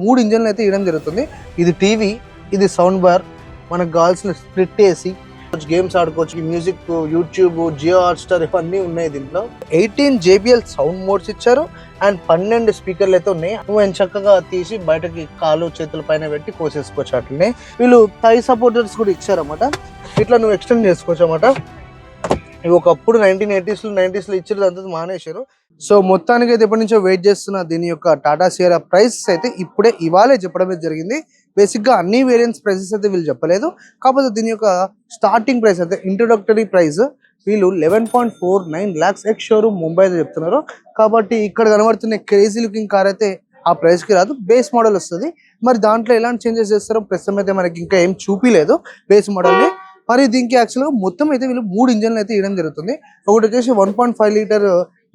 3 ఇంజన్లు అయితే ఇవ్వడం జరుగుతుంది. ఇది టీవీ, ఇది సౌండ్ బార్, మనకు కావాల్సిన స్ప్లిట్ ఏసీ, గేమ్స్ ఆడుకోవచ్చు, మ్యూజిక్, యూట్యూబ్, జియో హాట్స్టార్ ఇవన్నీ ఉన్నాయి దీంట్లో. 18 JBL సౌండ్ మోడ్స్ ఇచ్చారు అండ్ 12 స్పీకర్లు అయితే ఉన్నాయి. నువ్వు చక్కగా తీసి బయటకి కాలు చేతుల పైన పెట్టి కోసేసుకోవచ్చు. అట్లనే వీళ్ళు థై సపోర్టర్స్ కూడా ఇచ్చారన్నమాట. ఇట్లా నువ్వు ఎక్స్టెండ్ చేసుకోవచ్చు అన్నమాట. ఇవి ఒకప్పుడు 1980s 90s ఇచ్చారు, అంతా మానేశారు. సో మొత్తానికి అయితే ఎప్పటి నుంచో వెయిట్ చేస్తున్న దీని యొక్క టాటా సియరా ప్రైస్ అయితే ఇప్పుడే ఇవాళే చెప్పడం జరిగింది. బేసిక్గా అన్ని వేరియంట్స్ ప్రైసెస్ అయితే వీళ్ళు చెప్పలేదు. కాకపోతే దీని యొక్క స్టార్టింగ్ ప్రైస్ అయితే ఇంట్రొడక్టరీ ప్రైస్ వీళ్ళు 11.49 lakhs ఎక్స్ షోరూమ్ ముంబై అయితే చెప్తున్నారు. కాబట్టి ఇక్కడ కనబడుతున్న క్రేజీ లుకింగ్ కార్ అయితే ఆ ప్రైస్కి రాదు, బేస్ మోడల్ వస్తుంది. మరి దాంట్లో ఎలాంటి చేంజెస్ చేస్తారో ప్రస్తుతం అయితే మనకి ఇంకా ఏం చూపిలేదు బేస్ మోడల్ని. మరి దీనికి యాక్చువల్గా మొత్తం అయితే వీళ్ళు 3 ఇంజన్లు అయితే ఇవ్వడం జరుగుతుంది. ఒకటి వచ్చేసి 1.5 litre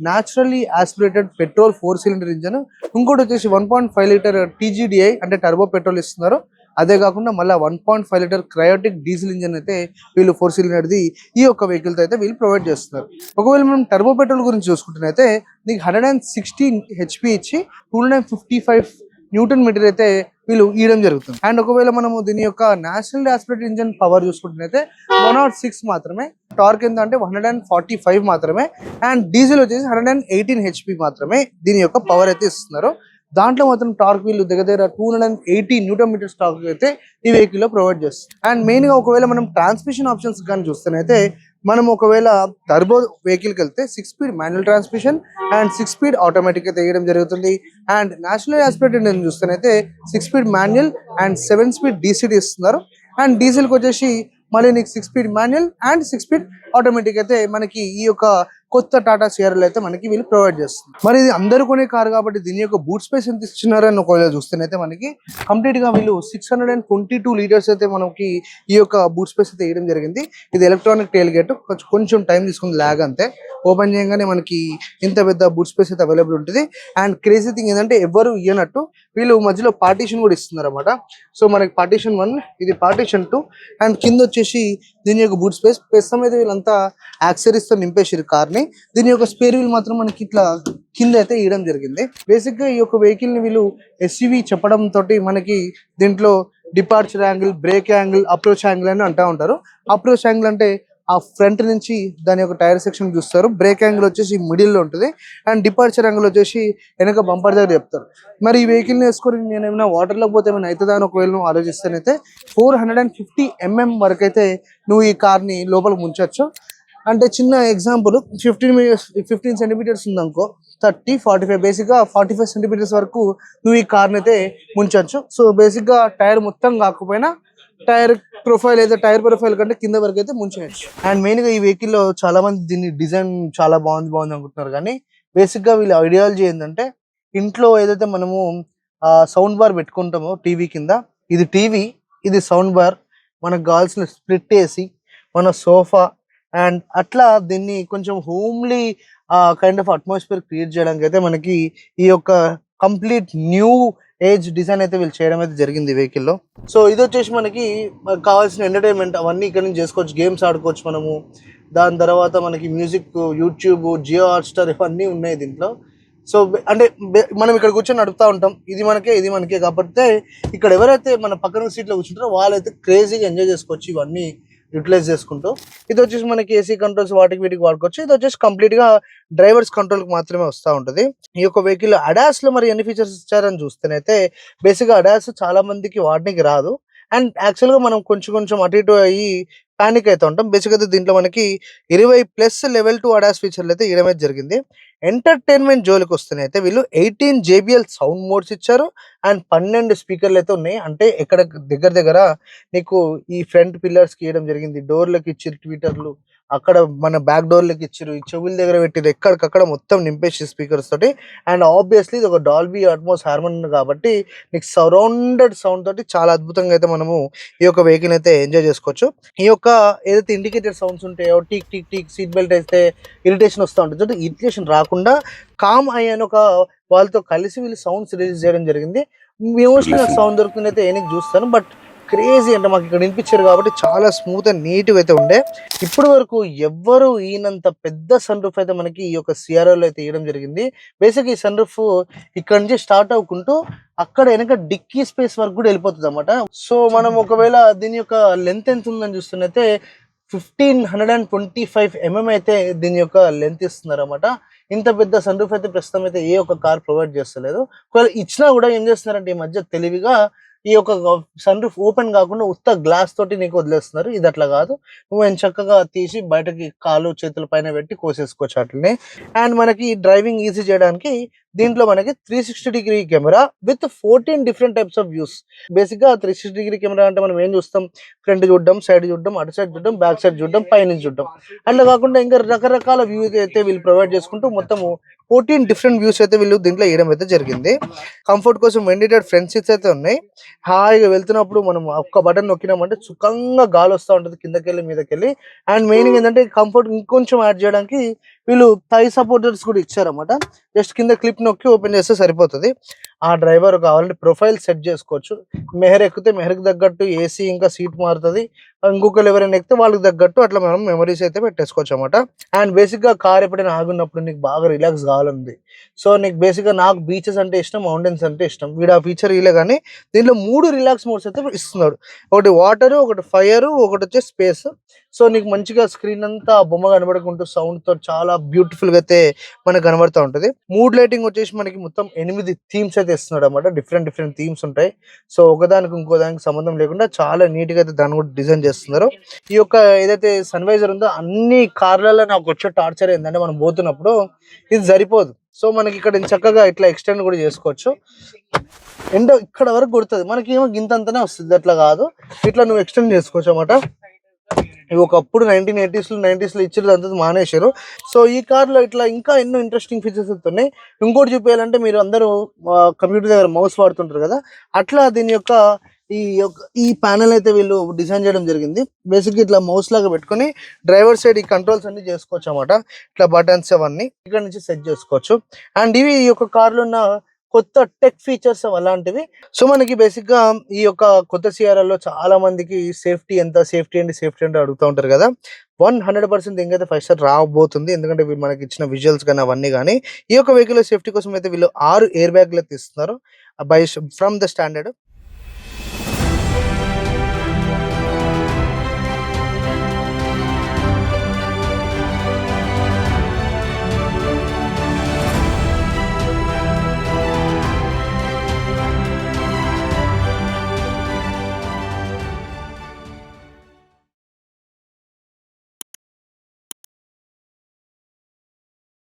naturally aspirated petrol 4 cylinder engine, ఇంకోటి వచ్చేసి 1.5 లీటర్ TGDI అంటే టర్బో పెట్రోల్ ఇస్తున్నారు. అదే కాకుండా మళ్ళీ 1.5 లీటర్ క్రయోటిక్ డీజిల్ ఇంజన్ అయితే వీళ్ళు 4 సిలిండర్ది ఈ యొక్క వెహికల్తో అయితే వీళ్ళు ప్రొవైడ్ చేస్తున్నారు. ఒకవేళ మనం టర్బో పెట్రోల్ గురించి చూసుకుంటున్నైతే నీకు 116 HP ఇచ్చి 255 న్యూటన్ మీటర్ అయితే వీళ్ళు ఇవ్వడం జరుగుతుంది. అండ్ ఒకవేళ మనము దీని యొక్క నేషనల్ ఆస్పిరేటెడ్ ఇంజన్ పవర్ చూసుకుంటున్నైతే 106 మాత్రమే, టార్క్ ఎంత అంటే 145 మాత్రమే, అండ్ డీజిల్ వచ్చేసి 118 HP మాత్రమే దీని యొక్క పవర్ అయితే ఇస్తున్నారు. దాంట్లో మాత్రం టార్క్ వీళ్ళు దగ్గర 280 న్యూటన్ మీటర్స్ టార్క్ అయితే ఈ వెహికల్ లో ప్రొవైడ్ చేస్తుంది. అండ్ మెయిన్ గా ఒకవేళ మనం ట్రాన్స్మిషన్ ఆప్షన్స్ కానీ చూస్తేనైతే మనం ఒకవేళ టర్బో వెహికల్కి వెళ్తే 6 speed manual transmission and 6 speed automatic అయితే వేయడం జరుగుతుంది. అండ్ నేషనల్ ఆస్పిరేటెడ్ ఇంజన్ చూస్తేనైతే 6 speed manual and 7 speed DCT ఇస్తున్నారు. అండ్ డీజిల్కి వచ్చేసి మళ్ళీ నీకు 6 speed manual and 6 speed automatic అయితే మనకి ఈ యొక్క కొత్త టాటా సియరాలో అయితే మనకి వీళ్ళు ప్రొవైడ్ చేస్తుంది. మరి ఇది అందరూ కొనే కారు కాబట్టి దీని యొక్క బూట్ స్పేస్ ఎంత ఇస్తున్నారని ఒకవేళ చూస్తేనైతే మనకి కంప్లీట్ గా వీళ్ళు 622 లీటర్స్ అయితే మనకి ఈ యొక్క బూట్ స్పేస్ అయితే వేయడం జరిగింది. ఇది ఎలక్ట్రానిక్ టైల్ గేట్, కొంచెం టైం తీసుకుంది ల్యాగ్ అంతే. ఓపెన్ చేయగానే మనకి ఇంత పెద్ద బూట్ స్పేస్ అయితే అవైలబుల్ ఉంటుంది. అండ్ క్రేజీ థింగ్ ఏంటంటే ఎవరు ఇయ్యనట్టు వీళ్ళు మధ్యలో పార్టీషన్ కూడా ఇస్తున్నారు అనమాట. సో మనకి పార్టీషన్ 1, ఇది పార్టీషన్ 2, అండ్ కింద వచ్చేసి దీని యొక్క బూట్ స్పేస్. ప్రస్తుతం అయితే వీళ్ళంతా యాక్సరీస్ తో నింపేసారు కార్ ని. దీని యొక్క స్పేర్ వీల్ మాత్రం మనకి ఇట్లా కింద అయితే ఇవ్వడం జరిగింది. బేసిక్ గా ఈ యొక్క వెహికల్ ని వీళ్ళు SUV చెప్పడం తోటి మనకి దీంట్లో departure angle, break angle, approach angle అని అంటూ ఉంటారు. అప్రోచ్ యాంగిల్ అంటే ఆ ఫ్రంట్ నుంచి దాని యొక్క టైర్ సెక్షన్ చూస్తారు. బ్రేక్ యాంగిల్ వచ్చేసి మిడిల్ లో ఉంటుంది. అండ్ డిపార్చర్ యాంగిల్ వచ్చేసి వెనక బంపర్ దగ్గర చెప్తారు. మరి ఈ వెహికల్ ని వేసుకొని నేను ఏమైనా వాటర్ లో పోతే ఏమైనా అవుతుందా అని ఒకవేళ నువ్వు ఆలోచిస్తేనైతే 450 mm వరకు అయితే నువ్వు ఈ కార్ ని లోపల ముంచొచ్చు. అంటే చిన్న ఎగ్జాంపుల్ 15 సెంటీమీటర్స్ ఉందనుకో, 30, 45 బేసిక్ గా 45 సెంటీమీటర్స్ వరకు నువ్వు ఈ కార్ అయితే ముంచొచ్చు. సో బేసిక్ గా టైర్ మొత్తం కాకపోయినా టైర్ ప్రొఫైల్ కంటే కింద వరకు అయితే ముంచేయచ్చు. అండ్ మెయిన్ గా ఈ వెహికల్ లో చాలా మంది దీన్ని డిజైన్ చాలా బాగుంది అనుకుంటున్నారు. కానీ బేసిక్ గా వీళ్ళ ఐడియాలజీ ఏంటంటే ఇంట్లో ఏదైతే మనము సౌండ్ బార్ పెట్టుకుంటామో టీవీ కింద, ఇది టీవీ, ఇది సౌండ్ బార్, మనకు కావాల్సిన స్ప్లిట్ ఏసీ, మన సోఫా, అండ్ అట్లా దీన్ని కొంచెం homely kind of atmosphere create చేయడానికి అయితే మనకి ఈ యొక్క కంప్లీట్ న్యూ ఏజ్ డిజైన్ అయితే వీళ్ళు చేయడం అయితే జరిగింది వెహికల్ లో. సో ఇది వచ్చేసి మనకి కావాల్సిన ఎంటర్టైన్మెంట్ అవన్నీ ఇక్కడ నుంచి చేసుకోవచ్చు, గేమ్స్ ఆడుకోవచ్చు మనము. దాని తర్వాత మనకి మ్యూజిక్, యూట్యూబ్, జియో హాట్స్టార్ ఇవన్నీ ఉన్నాయి దీంట్లో. సో అంటే మనం ఇక్కడ కూర్చొని నడుపుతూ ఉంటాం, ఇది మనకే కాబట్టి ఇక్కడ ఎవరైతే మన పక్కన సీట్లో కూర్చుంటారో వాళ్ళైతే క్రేజీగా ఎంజాయ్ చేసుకోవచ్చు ఇవన్నీ యూటిలైజ్ చేసుకుంటూ. ఇది వచ్చేసి మనకి ఏసీ కంట్రోల్స్ వాటికి వీటికి వాడుకోవచ్చు. ఇది వచ్చేసి కంప్లీట్ గా డ్రైవర్స్ కంట్రోల్ కి మాత్రమే వస్తూ ఉంటుంది. ఈ యొక్క వెహికల్ అడాస్ లో మరి ఎన్ని ఫీచర్స్ ఇచ్చారని చూస్తేనైతే బేసిక్ గా అడాస్ చాలా మందికి వాడడానికి రాదు. అండ్ యాక్చువల్ గా మనం కొంచెం అటు ఇటు అయ్యి పానిక్ అయితే ఉంటాం. బేసిక్ అయితే దీంట్లో మనకి 20+ లెవెల్ 2 అడాస్ ఫీచర్లు అయితే ఇవ్వడం జరిగింది. ఎంటర్టైన్మెంట్ జోలికి వస్తేనే అయితే వీళ్ళు 18 JBL సౌండ్ మోడ్స్ ఇచ్చారు అండ్ 12 స్పీకర్లు అయితే ఉన్నాయి. అంటే ఇక్కడ దగ్గర నీకు ఈ ఫ్రంట్ పిల్లర్స్ కి ఇవ్వడం జరిగింది, డోర్లకి ఇచ్చారు ట్విటర్లు, అక్కడ మన బ్యాక్ డోర్లకి ఇచ్చారు, ఈ చెవుల దగ్గర పెట్టిరు, ఎక్కడికక్కడ మొత్తం నింపేసి స్పీకర్స్ తోటి. అండ్ ఆబ్వియస్లీ ఇది ఒక డాల్బీ అట్మాస్ హార్మోన్ కాబట్టి నీకు సరౌండెడ్ సౌండ్ తోటి చాలా అద్భుతంగా అయితే మనము ఈ యొక్క వెహికల్ అయితే ఎంజాయ్ చేసుకోవచ్చు. ఈ యొక్క ఏదైతే ఇండికేటర్ సౌండ్స్ ఉంటాయో, teak teak teak, seat belt అయితే ఇరిటేషన్ వస్తూ ఉంటుంది, ఇరిటేషన్ రాకుండా కామ్ అయ్యాను ఒక వాళ్ళతో కలిసి వీళ్ళు సౌండ్స్ రిలీజ్ చేయడం జరిగింది. మోస్ట్లీ నాకు సౌండ్ దొరుకుతుంది అయితే ఏనికి చూస్తాను, బట్ క్రేజీ అంటే మాకు ఇక్కడ వినిపించారు కాబట్టి చాలా స్మూత్ అండ్ నీట్గా అయితే ఉండే. ఇప్పటి వరకు ఎవ్వరు ఈయనంత పెద్ద సన్ రూఫ్ అయితే మనకి ఈ యొక్క సిఆర్ఓలో అయితే ఇవ్వడం జరిగింది. బేసిక్ ఈ సన్ రూఫ్ ఇక్కడ నుంచి స్టార్ట్ అవ్వకుంటూ అక్కడ వెనక డిక్కీ స్పేస్ వరకు కూడా వెళ్ళిపోతుంది అన్నమాట. సో మనం ఒకవేళ దీని యొక్క లెంత్ ఎంత ఉందని చూస్తున్నైతే 1525 mm అయితే దీని యొక్క లెంత్ ఇస్తున్నారు అన్నమాట. ఇంత పెద్ద సన్ రూఫ్ అయితే ప్రస్తుతం అయితే ఏ ఒక్క కార్ ప్రొవైడ్ చేస్తలేదు. ఒకవేళ ఇచ్చినా కూడా ఏం చేస్తున్నారంటే ఈ మధ్య తెలివిగా ఈ యొక్క సన్ రూఫ్ ఓపెన్ కాకుండా ఉత్త గ్లాస్ తోటి నీకు వదిలేస్తున్నారు. ఇది అట్లా కాదు, నువ్వు చక్కగా తీసి బయటకి కాలు చేతుల పైన పెట్టి కోసేసుకోవచ్చు అట్లనే. అండ్ మనకి డ్రైవింగ్ ఈజీ చేయడానికి దీంట్లో మనకి 360 camera with 14 different types of views. Basic గా 360 కెమెరా అంటే మనం ఏం చూస్తాం, ఫ్రంట్ చూడడం, సైడ్ చూడడం, అటు సైడ్ చూడడం, బ్యాక్ సైడ్ చూడడం, పైనుంచి చూడడం. అట్లా కాకుండా ఇంకా రకరకాల వ్యూ అయితే వీళ్ళు ప్రొవైడ్ చేసుకుంటూ మొత్తము 14 డిఫరెంట్ వ్యూస్ అయితే వీళ్ళు దీంట్లో వేయడం అయితే జరిగింది. కంఫర్ట్ కోసం వెంటిలేటెడ్ ఫ్రంట్ సీట్స్ అయితే ఉన్నాయి. హాయిగా వెళ్తున్నప్పుడు మనం ఒక్క బటన్ నొక్కినామంటే సుఖంగా గాలి వస్తూ ఉంటుంది కిందకెళ్ళి మీదకెళ్ళి. అండ్ మెయిన్ ఏంటంటే కంఫర్ట్ ఇంకొంచెం యాడ్ చేయడానికి వీళ్ళు థై సపోర్టర్స్ కూడా ఇచ్చారన్నమాట. జస్ట్ కింద క్లిప్ నొక్కి ఓపెన్ చేస్తే సరిపోతుంది. ఆ డ్రైవర్ కావాలంటే ప్రొఫైల్ సెట్ చేసుకోవచ్చు. మెహర్ ఎక్కితే మెహర్కి తగ్గట్టు ఏసీ ఇంకా సీట్ మారుతుంది. ఇంకొకరు ఎవరైనా ఎక్కితే వాళ్ళకి తగ్గట్టు అట్లా మనం మెమరీస్ అయితే పెట్టేసుకోవచ్చు అనమాట. అండ్ బేసిక్గా కార్ ఎప్పుడైనా ఆగున్నప్పుడు నీకు బాగా రిలాక్స్ కావాలంది. సో నీకు బేసిక్గా నాకు బీచెస్ అంటే ఇష్టం, మౌంటైన్స్ అంటే ఇష్టం. వీడు ఆ ఫీచర్ ఇలే కానీ దీంట్లో 3 రిలాక్స్ మోడ్స్ అయితే ఇస్తున్నాడు. ఒకటి వాటర్, ఒకటి ఫైర్, ఒకటి వచ్చే స్పేస్. సో నీకు మంచిగా స్క్రీన్ అంతా బొమ్మ కనబడుకుంటూ సౌండ్ తో చాలా బ్యూటిఫుల్ గా అయితే మనకు కనబడుతూ ఉంటుంది. మూడ్ లైటింగ్ వచ్చేసి మనకి మొత్తం 8 థీమ్స్ అయితే ఇస్తున్నాడు అనమాట. డిఫరెంట్ థీమ్స్ ఉంటాయి. సో ఒకదానికి ఇంకో దానికి సంబంధం లేకుండా చాలా నీట్ గా అయితే దాన్ని కూడా డిజైన్ చేస్తున్నారు. ఈ యొక్క ఏదైతే సన్వైజర్ ఉందో అన్ని కార్లలో నాకు వచ్చే టార్చర్ ఏంటంటే మనం పోతున్నప్పుడు ఇది సరిపోదు. సో మనకి ఇక్కడ చక్కగా ఇట్లా ఎక్స్టెండ్ కూడా చేసుకోవచ్చు. ఎండ ఇక్కడ వరకు కొడుతుంది, మనకి ఏమో గింతంతనే వస్తుంది. అట్లా కాదు, ఇట్లా నువ్వు ఎక్స్టెండ్ చేసుకోవచ్చు అన్నమాట. ఇవి ఒకప్పుడు 1980s లో ఇచ్చారు, అంతా మానేశారు. సో ఈ కార్ లో ఇట్లా ఇంకా ఎన్నో ఇంట్రెస్టింగ్ ఫీచర్స్ ఉన్నాయి. ఇంకోటి చూపించాలంటే మీరు అందరూ కంప్యూటర్ దగ్గర మౌస్ వాడుతుంటారు కదా, అట్లా దీని యొక్క ఈ ప్యానెల్ అయితే వీళ్ళు డిజైన్ చేయడం జరిగింది. బేసిక్గా ఇట్లా మౌస్ లాగా పెట్టుకుని డ్రైవర్ సైడ్ ఈ కంట్రోల్స్ అన్ని చేసుకోవచ్చు అన్నమాట. ఇట్లా బటన్స్ అవన్నీ ఇక్కడ నుంచి సెట్ చేసుకోవచ్చు. అండ్ ఇవి ఈ యొక్క కార్లో ఉన్న కొత్త టెక్ ఫీచర్స్ అలాంటివి. సో మనకి బేసిక్ గా ఈ యొక్క కొత్త సిఆర్ఎల్ లో చాలా మందికి సేఫ్టీ అంటే అడుగుతూ ఉంటారు కదా. 100% ఇంకైతే 5 స్టార్ రాబోతుంది. ఎందుకంటే మనకి ఇచ్చిన విజువల్స్ కానీ అవన్నీ కానీ ఈ యొక్క వెహికల్ సేఫ్టీ కోసం అయితే వీళ్ళు 6 ఎయిర్ బ్యాగ్లు అయితే ఇస్తున్నారు ఫ్రమ్ ద స్టాండర్డ్.